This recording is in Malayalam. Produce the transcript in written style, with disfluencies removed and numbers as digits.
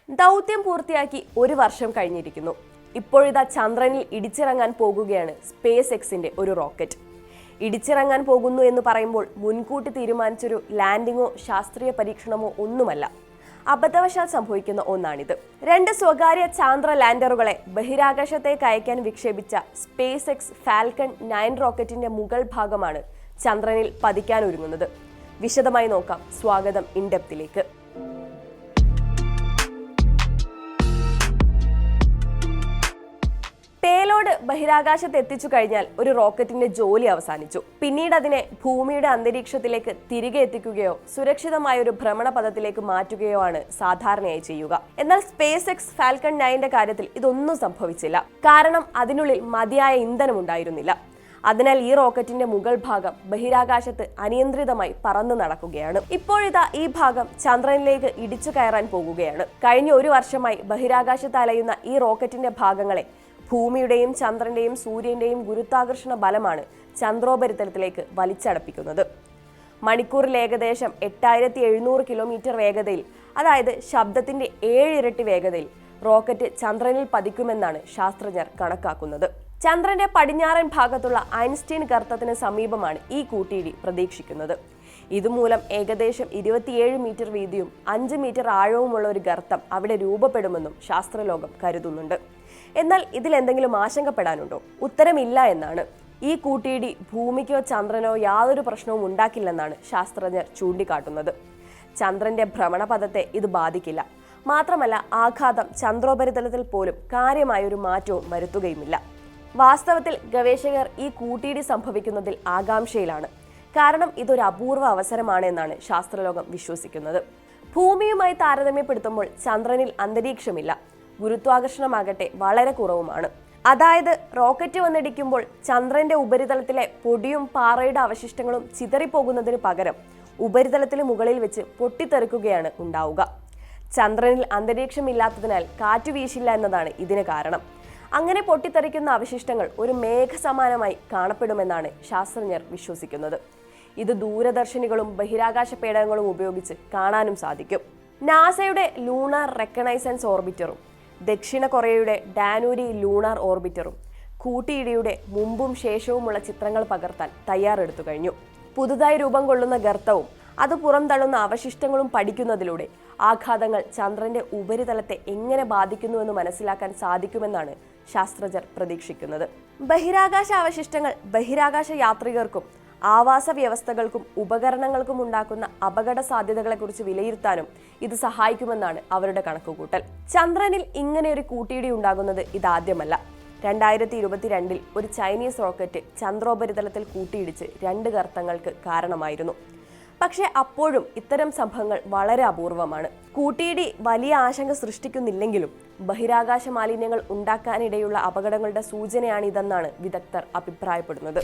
ദൗത്യം പൂർത്തിയാക്കി ഒരു വർഷം കഴിഞ്ഞിരിക്കുന്നു. ഇപ്പോഴിതാ ചന്ദ്രനിൽ ഇടിച്ചിറങ്ങാൻ പോകുകയാണ് സ്പേസ് എക്സിന്റെ ഒരു റോക്കറ്റ്. ഇടിച്ചിറങ്ങാൻ പോകുന്നു എന്ന് പറയുമ്പോൾ മുൻകൂട്ടി തീരുമാനിച്ചൊരു ലാൻഡിങ്ങോ ശാസ്ത്രീയ പരീക്ഷണമോ ഒന്നുമല്ല. അബദ്ധവശാൽ സംഭവിക്കുന്ന ഒന്നാണിത്. 2 സ്വകാര്യ ചാന്ദ്ര ലാൻഡറുകളെ ബഹിരാകാശത്തേക്ക് അയക്കാൻ വിക്ഷേപിച്ച സ്പേസ് എക്സ് ഫാൽക്കൺ 9 റോക്കറ്റിന്റെ മുകൾ ഭാഗമാണ് ചന്ദ്രനിൽ പതിക്കാനൊരുങ്ങുന്നത്. വിശദമായി നോക്കാം. സ്വാഗതം ഇൻഡെപ്തിലേക്ക്. പേലോഡ് ബഹിരാകാശത്ത് എത്തിച്ചു കഴിഞ്ഞാൽ ഒരു റോക്കറ്റിന്റെ ജോലി അവസാനിച്ചു. പിന്നീട് അതിനെ ഭൂമിയുടെ അന്തരീക്ഷത്തിലേക്ക് തിരികെ എത്തിക്കുകയോ സുരക്ഷിതമായ ഒരു ഭ്രമണപഥത്തിലേക്ക് മാറ്റുകയോ ആണ് സാധാരണയായി ചെയ്യുക. എന്നാൽ സ്പേസ് എക്സ് ഫാൽക്കൺ 9ന്റെ കാര്യത്തിൽ ഇതൊന്നും സംഭവിച്ചില്ല. കാരണം അതിനുള്ളിൽ മതിയായ ഇന്ധനം ഉണ്ടായിരുന്നില്ല. അതിനാൽ ഈ റോക്കറ്റിന്റെ മുകൾ ഭാഗം ബഹിരാകാശത്ത് അനിയന്ത്രിതമായി പറന്നു നടക്കുകയാണ്. ഇപ്പോഴിതാ ഈ ഭാഗം ചന്ദ്രനിലേക്ക് ഇടിച്ചു കയറാൻ പോകുകയാണ്. കഴിഞ്ഞ ഒരു വർഷമായി ബഹിരാകാശത്ത് അലയുന്ന ഈ റോക്കറ്റിന്റെ ഭാഗങ്ങളെ ഭൂമിയുടെയും ചന്ദ്രന്റെയും സൂര്യന്റെയും ഗുരുത്വാകർഷണ ബലമാണ് ചന്ദ്രോപരിതലത്തിലേക്ക് വലിച്ചടപ്പിക്കുന്നത്. മണിക്കൂറിൽ ഏകദേശം 8700 കിലോമീറ്റർ വേഗതയിൽ, അതായത് ശബ്ദത്തിന്റെ 7 ഇരട്ടി വേഗതയിൽ റോക്കറ്റ് ചന്ദ്രനിൽ പതിക്കുമെന്നാണ് ശാസ്ത്രജ്ഞർ കണക്കാക്കുന്നത്. ചന്ദ്രന്റെ പടിഞ്ഞാറൻ ഭാഗത്തുള്ള ഐൻസ്റ്റീൻ ഗർത്തത്തിന് സമീപമാണ് ഈ കൂട്ടിയിടി പ്രതീക്ഷിക്കുന്നത്. ഇതുമൂലം ഏകദേശം 27 മീറ്റർ വീതിയും 5 മീറ്റർ ആഴവുമുള്ള ഒരു ഗർത്തം അവിടെ രൂപപ്പെടുമെന്നും ശാസ്ത്രലോകം കരുതുന്നുണ്ട്. എന്നാൽ ഇതിൽ എന്തെങ്കിലും ആശങ്കപ്പെടാനുണ്ടോ? ഉത്തരമില്ല എന്നാണ്. ഈ കൂട്ടിയിടി ഭൂമിക്കോ ചന്ദ്രനോ യാതൊരു പ്രശ്നവും ഉണ്ടാക്കില്ലെന്നാണ് ശാസ്ത്രജ്ഞർ ചൂണ്ടിക്കാട്ടുന്നത്. ചന്ദ്രന്റെ ഭ്രമണപഥത്തെ ഇത് ബാധിക്കില്ല. മാത്രമല്ല, ആഘാതം ചന്ദ്രോപരിതലത്തിൽ പോലും കാര്യമായൊരു മാറ്റവും വരുത്തുകയുമില്ല. വാസ്തവത്തിൽ ഗവേഷകർ ഈ കൂട്ടിയിടി സംഭവിക്കുന്നതിൽ ആകാംക്ഷയിലാണ്. കാരണം ഇതൊരു അപൂർവ അവസരമാണ് എന്നാണ് ശാസ്ത്രലോകം വിശ്വസിക്കുന്നത്. ഭൂമിയുമായി താരതമ്യപ്പെടുത്തുമ്പോൾ ചന്ദ്രനിൽ അന്തരീക്ഷമില്ല. ഗുരുത്വാകർഷണമാകട്ടെ വളരെ കുറവുമാണ്. അതായത് റോക്കറ്റ് വന്നിടിക്കുമ്പോൾ ചന്ദ്രന്റെ ഉപരിതലത്തിലെ പൊടിയും പാറയുടെ അവശിഷ്ടങ്ങളും ചിതറിപ്പോകുന്നതിന് പകരം ഉപരിതലത്തിന് മുകളിൽ വെച്ച് പൊട്ടിത്തെറിക്കുകയാണ് ഉണ്ടാവുക. ചന്ദ്രനിൽ അന്തരീക്ഷമില്ലാത്തതിനാൽ കാറ്റ് വീശില്ല എന്നതാണ് ഇതിന് കാരണം. അങ്ങനെ പൊട്ടിത്തെറിക്കുന്ന അവശിഷ്ടങ്ങൾ ഒരു മേഘസമാനമായി കാണപ്പെടുമെന്നാണ് ശാസ്ത്രജ്ഞർ വിശ്വസിക്കുന്നത്. ഇത് ദൂരദർശിനികളും ബഹിരാകാശ പേടകങ്ങളും ഉപയോഗിച്ച് കാണാനും സാധിക്കും. നാസയുടെ ലൂണാർ റെക്കണൈസൻസ് ഓർബിറ്ററും ദക്ഷിണ കൊറിയയുടെ ഡാനൂരി ലൂണാർ ഓർബിറ്ററും കൂട്ടിയിടിയുടെ മുമ്പും ശേഷവുമുള്ള ചിത്രങ്ങൾ പകർത്താൻ തയ്യാറെടുത്തു കഴിഞ്ഞു. പുതുതായി രൂപം കൊള്ളുന്ന ഗർത്തവും അത് പുറംതള്ളുന്ന അവശിഷ്ടങ്ങളും പഠിക്കുന്നതിലൂടെ ആഘാതങ്ങൾ ചന്ദ്രന്റെ ഉപരിതലത്തെ എങ്ങനെ ബാധിക്കുന്നുവെന്ന് മനസ്സിലാക്കാൻ സാധിക്കുമെന്നാണ് ശാസ്ത്രജ്ഞർ പ്രതീക്ഷിക്കുന്നത്. ബഹിരാകാശ അവശിഷ്ടങ്ങൾ ബഹിരാകാശ യാത്രികർക്കും ആവാസ വ്യവസ്ഥകൾക്കും ഉപകരണങ്ങൾക്കും ഉണ്ടാക്കുന്ന അപകട സാധ്യതകളെക്കുറിച്ച് വിലയിരുത്താനും ഇത് സഹായിക്കുമെന്നാണ് അവരുടെ കണക്കുകൂട്ടൽ. ചന്ദ്രനിൽ ഇങ്ങനെ ഒരു കൂട്ടിയിടി ഉണ്ടാകുന്നത് ഇതാദ്യമല്ല. 2022 ഒരു ചൈനീസ് റോക്കറ്റ് ചന്ദ്രോപരിതലത്തിൽ കൂട്ടിയിടിച്ച് 2 ഗർത്തങ്ങൾക്ക് കാരണമായിരുന്നു. പക്ഷേ അപ്പോഴും ഇത്തരം സംഭവങ്ങൾ വളരെ അപൂർവമാണ്. കൂട്ടിയിടി വലിയ ആശങ്ക സൃഷ്ടിക്കുന്നില്ലെങ്കിലും ബഹിരാകാശ മാലിന്യങ്ങൾ ഉണ്ടാക്കാനിടയുള്ള അപകടങ്ങളുടെ സൂചനയാണിതെന്നാണ് വിദഗ്ധർ അഭിപ്രായപ്പെടുന്നത്.